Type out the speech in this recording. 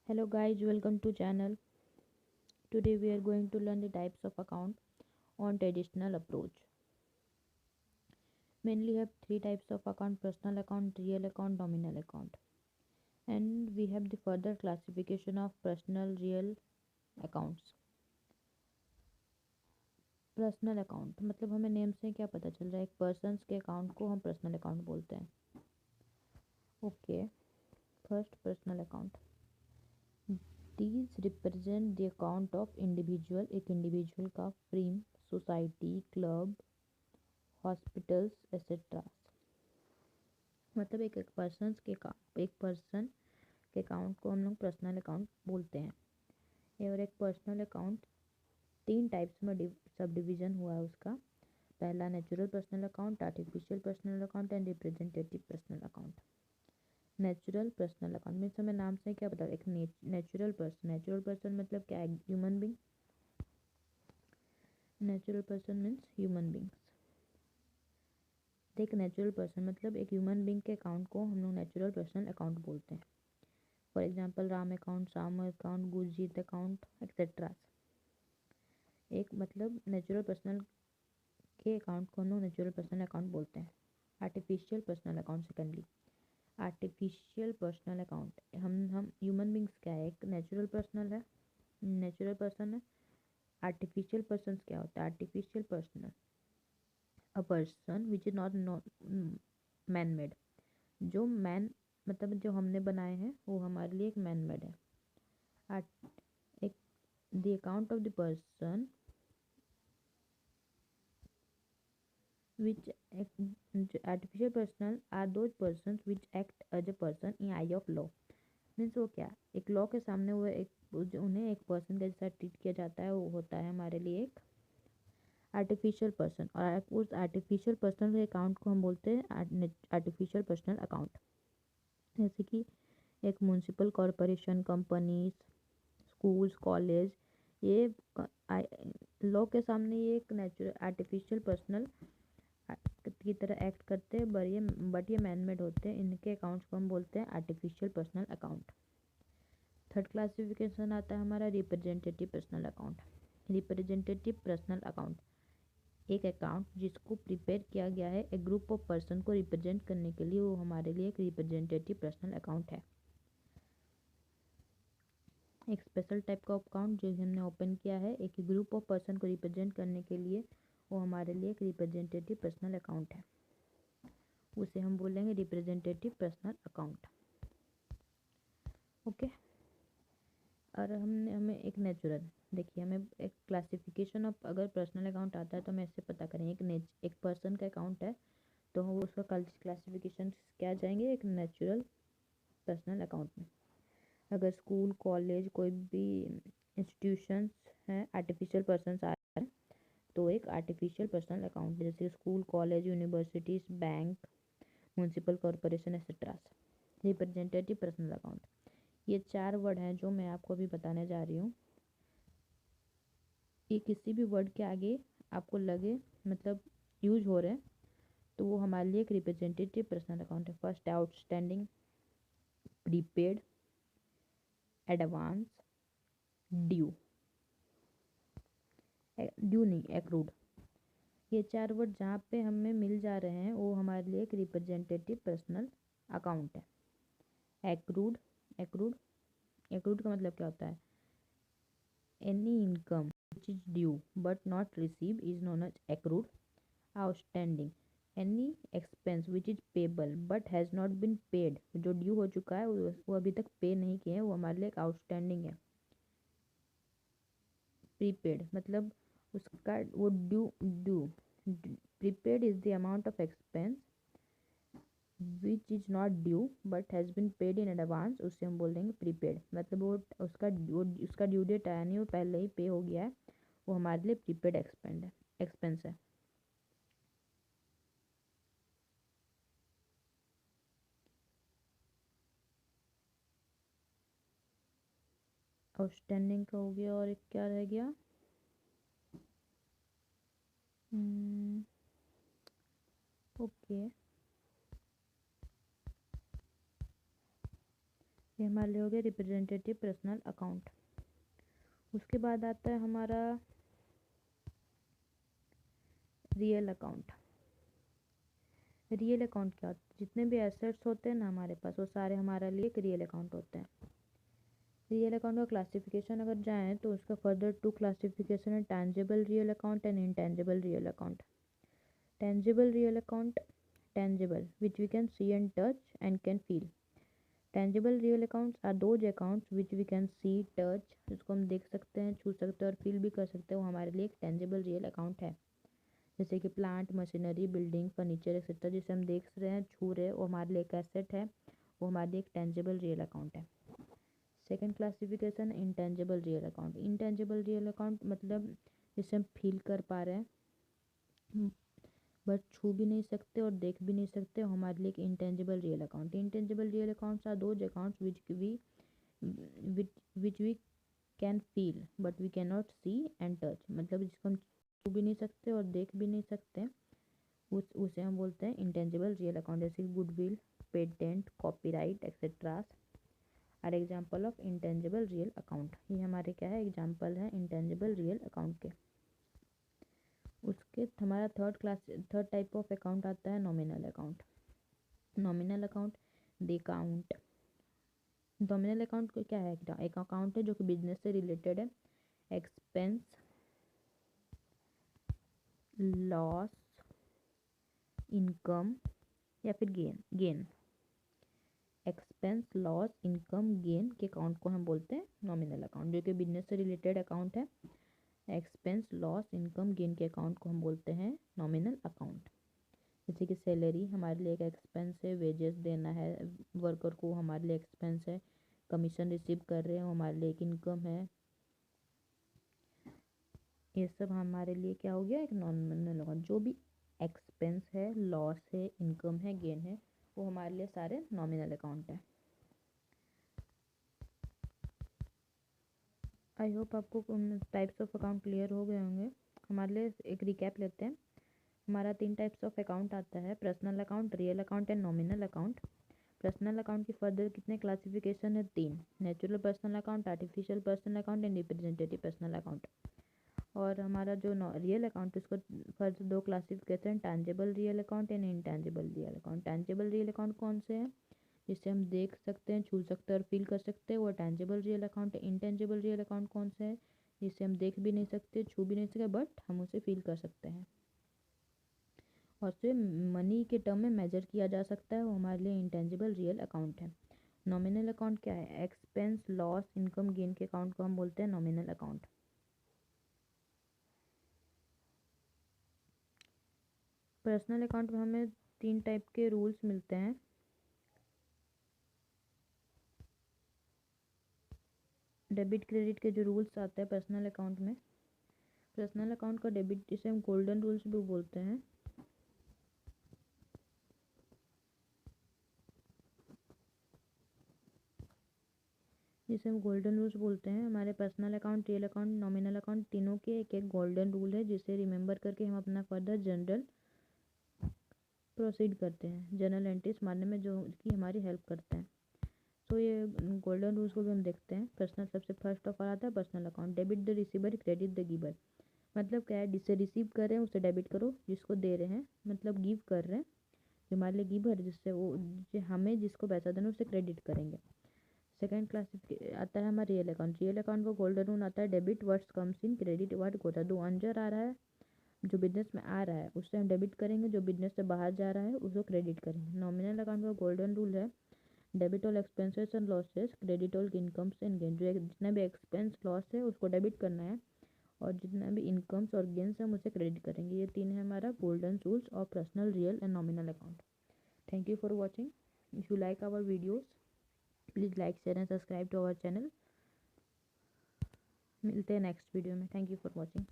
Hello guys, welcome to channel. Today we are going to learn the types of account on traditional approach. Mainly have three types of account: personal account, real account, nominal account. And we have the further classification of personal real accounts. Personal account मतलब हमें name से क्या पता चल रहा है, एक persons के अकाउंट को हम पर्सनल अकाउंट बोलते हैं. Okay, first personal account. These represent the account of individual. एक इंडिविजुअल का फ्रीम, सोसाइटी, क्लब, हॉस्पिटल्स एक्सेट्रा. मतलब एक पर्सन के अकाउंट को हम लोग पर्सनल अकाउंट बोलते हैं. और एक पर्सनल अकाउंट तीन टाइप्स में सब डिवीज़न हुआ है उसका. पहला natural personal account, artificial personal account and representative personal account. Natural personal account means हमें नाम से क्या पता, एक नेचुरल पर्सन मतलब क्या है, human being. Natural person means human beings. एक नेचुरल पर्सन मतलब एक ह्यूमन बींग के अकाउंट को हम लोग नेचुरल पर्सनल अकाउंट बोलते हैं. For example Ram account, Shyam account, Gurjeet account etcetera. एक मतलब नेचुरल पर्सनल के अकाउंट को हम लोग नेचुरल पर्सनल अकाउंट बोलते हैं. Artificial personal account secondly. Artificial personal account हम ह्यूमन बींग्स क्या है, एक नेचुरल पर्सन है. आर्टिफिशियल पर्सन क्या होता है, artificial personal a person which is not man made. जो मैन मतलब जो हमने बनाए हैं वो हमारे लिए एक मैन मेड है. एक the account of the person which artificial personal are those persons which act as a person in eye of law. Means वो क्या, एक लॉ के सामने वो उन्हें एक पर्सन के जैसा ट्रीट किया जाता है, वो होता है हमारे लिए एक आर्टिफिशियल पर्सन. और उस आर्टिफिशियल पर्सन के अकाउंट को हम बोलते हैं आर्टिफिशियल पर्सनल अकाउंट. जैसे कि एक municipal corporation, companies, schools, college, ये लॉ के सामने ये एक नेचुरल आर्टिफिशियल पर्सनल की तरह एक्ट करते हैं, बट ये मैन मेड होते हैं. इनके अकाउंट्स को हम बोलते हैं artificial personal account. Third classification आता है हमारा representative personal account. Representative personal account एक अकाउंट जिसको प्रिपेयर किया गया है एक ग्रुप ऑफ पर्सन को रिप्रेजेंट करने के लिए, वो हमारे लिए एक रिप्रेजेंटेटिव पर्सनल अकाउंट है. एक स्पेशल टाइप का अकाउंट जो हमने ओपन किया है एक ग्रुप ऑफ पर्सन को रिप्रेजेंट करने के लिए, वो हमारे लिए एक रिप्रेजेंटेटिव पर्सनल अकाउंट है. उसे हम बोलेंगे रिप्रेजेंटेटिव पर्सनल अकाउंट. ओके. और हमें एक नेचुरल, देखिए हमें एक क्लासिफिकेशन ऑफ अगर पर्सनल अकाउंट आता है तो हमें इससे पता करें एक पर्सन का अकाउंट है तो वो उसका क्लासिफिकेशन क्या जाएंगे, एक नेचुरल पर्सनल अकाउंट में. अगर स्कूल, कॉलेज, कोई भी इंस्टीट्यूशंस हैं, आर्टिफिशियल पर्सन आ रहे हैं तो एक आर्टिफिशियल पर्सनल अकाउंट, जैसे school, college, universities, bank, municipal corporation etcetera. Representative personal account. ये चार वर्ड हैं जो मैं आपको अभी बताने जा रही हूँ. ये किसी भी वर्ड के आगे आपको लगे मतलब यूज हो रहे हैं तो वो हमारे लिए एक रिप्रेजेंटेटिव पर्सनल अकाउंट है. First outstanding, prepaid, advance, due. Due नहीं, एक्रूड. ये चार वर्ड जहाँ पे हमें मिल जा रहे हैं वो हमारे लिए एक रिप्रेजेंटेटिव पर्सनल अकाउंट है. एक्रूड. एक्रूड एक्रूड का मतलब क्या होता है, any income which is due but not receive is known as accrued. Outstanding, any expense which is payable but has not been paid. जो ड्यू हो चुका है वो अभी तक पे नहीं किए हैं, वो हमारे लिए एक आउटस्टैंडिंग है. प्रीपेड मतलब उसका वो due due prepaid is the amount of expense which is not due but has been paid in advance. उससे हम बोल देंगे प्रीपेड. मतलब वो उसका ड्यू डेट आया नहीं, वो पहले ही पे हो गया है, वो हमारे लिए प्रीपेड एक्सपेंस है. आउटस्टैंडिंग का हो गया और एक क्या रह गया, ओके. ये हमारे लिए हो गया रिप्रेजेंटेटिव पर्सनल अकाउंट। उसके बाद आता है हमारा रियल अकाउंट। रियल अकाउंट क्या होता है? जितने भी एसेट्स होते हैं ना हमारे पास, वो सारे हमारे लिए एक रियल अकाउंट होते हैं। रियल अकाउंट का क्लासिफिकेशन अगर जाएँ तो उसका फर्दर 2 क्लासिफिकेशन है, tangible real account and intangible real account. Tangible real account, tangible which we can see and touch and can feel. Tangible real accounts are those accounts which we can see, touch, जिसको हम देख सकते हैं, छू सकते हैं और feel भी कर सकते हैं, वो हमारे लिए एक टेंजिबल रियल अकाउंट है। जैसे कि plant, machinery, building, furniture etcetera, जिसे हम देख रहे हैं, छू रहे हैं, वो हमारे लिए एक एसेट है, वो हमारे लिए एक टेंजिबल रियल अकाउंट है। Second classification intangible real account. Intangible real account मतलब जिसे हम फील कर पा रहे हैं बट छू भी नहीं सकते और देख भी नहीं सकते, हमारे लिए एक intangible real account. Intangible real accounts are those accounts which we can feel but we can not see and touch, मतलब जिसको हम छू भी नहीं सकते और देख भी नहीं सकते, उसे हम बोलते हैं इंटेंजिबल रियल अकाउंट। जैसे goodwill, patent, copyright etcetera are example of intangible real account. ये हमारे क्या है, एग्जाम्पल है इंटेंजिबल रियल अकाउंट के। उसके हमारा थर्ड टाइप ऑफ अकाउंट आता है nominal account. Nominal account the account. Nominal account को क्या है, एक अकाउंट है जो कि बिजनेस से रिलेटेड है। एक्सपेंस, लॉस, इनकम या फिर gain. Expense, loss, income, gain के अकाउंट को हम बोलते हैं नॉमिनल अकाउंट, जो कि बिजनेस से रिलेटेड अकाउंट है। एक्सपेंस, लॉस, इनकम, गेन के अकाउंट को हम बोलते हैं नॉमिनल अकाउंट। जैसे कि सैलरी हमारे लिए एक एक्सपेंस है, वेजेस देना है वर्कर को हमारे लिए एक्सपेंस है, कमीशन रिसीव कर रहे हैं हमारे लिए एक इनकम है। ये सब हमारे लिए क्या हो गया, एक नॉमिनल अकाउंट। जो भी एक्सपेंस है, लॉस है, इनकम है, गेन है, वो हमारे लिए सारे नॉमिनल अकाउंट है। आई होप आपको टाइप्स ऑफ अकाउंट क्लियर हो गए होंगे। हमारे लिए एक रिकैप लेते हैं। हमारा 3 टाइप्स ऑफ अकाउंट आता है, personal account, real account and nominal account. Personal account की फर्दर कितने क्लासिफिकेशन है, 3, natural personal account, artificial personal account and representative personal account. और हमारा जो रियल अकाउंट, उसको further 2 classification, tangible real account and intangible real account. Tangible real account कौन से हैं, जिसे हम देख सकते हैं, छू सकते हैं और फील कर सकते हैं, वो टैंजिबल रियल अकाउंट है। इनटैंजिबल रियल अकाउंट कौन से है, जिसे हम देख भी नहीं सकते, छू भी नहीं सकते, बट हम उसे फील कर सकते हैं और उसे मनी के टर्म में मेजर किया जा सकता है, वो हमारे लिए इंटेंजिबल रियल अकाउंट है। नॉमिनल अकाउंट क्या है, एक्सपेंस, लॉस, इनकम, गेन के अकाउंट को हम बोलते हैं नॉमिनल अकाउंट। पर्सनल अकाउंट में हमें 3 टाइप के रूल्स मिलते हैं। डेबिट क्रेडिट के जो रूल्स आते हैं पर्सनल अकाउंट में, पर्सनल अकाउंट का डेबिट, जिसे हम गोल्डन रूल्स भी बोलते हैं। जिसे हम गोल्डन रूल्स बोलते हैं। हमारे personal account, real account, nominal account, तीनों के एक एक गोल्डन रूल है, जिसे रिमेंबर करके हम अपना फर्दर जनरल प्रोसीड करते हैं, जनरल एंट्रीज मारने में, जो कि हमारी हेल्प करते हैं। तो ये गोल्डन रूल्स को भी हम देखते हैं। पर्सनल सबसे फर्स्ट ऑफ ऑल आता है personal account. Debit the receiver, credit the giver. मतलब क्या है, जिससे रिसीव कर रहे हैं उसे डेबिट करो, जिसको दे रहे हैं मतलब गिव कर रहे हैं, जो हमारे लिए गिवर, जिससे वो हमें जिसको पैसा देना उसे क्रेडिट करेंगे। सेकंड क्लास आता है हमारा रियल अकाउंट। रियल अकाउंट का गोल्डन रूल आता है, debit what's comes in, credit what गोता है। दो अंदर आ रहा है, जो बिजनेस में आ रहा है उससे हम डेबिट करेंगे, जो बिजनेस से बाहर जा रहा है उसको क्रेडिट करेंगे। नॉमिनल अकाउंट का गोल्डन रूल है, debit all expenses and losses, credit all incomes and gain. जो जितना भी एक्सपेंस, लॉस है उसको डेबिट करना है, और जितना भी इनकम्स और गेन्स है हम उसे क्रेडिट करेंगे। ये 3 है हमारा golden rules of personal, real and nominal account. Thank you for watching. If you like our videos, please like, share and subscribe to our channel. मिलते हैं नेक्स्ट वीडियो में। Thank you for watching.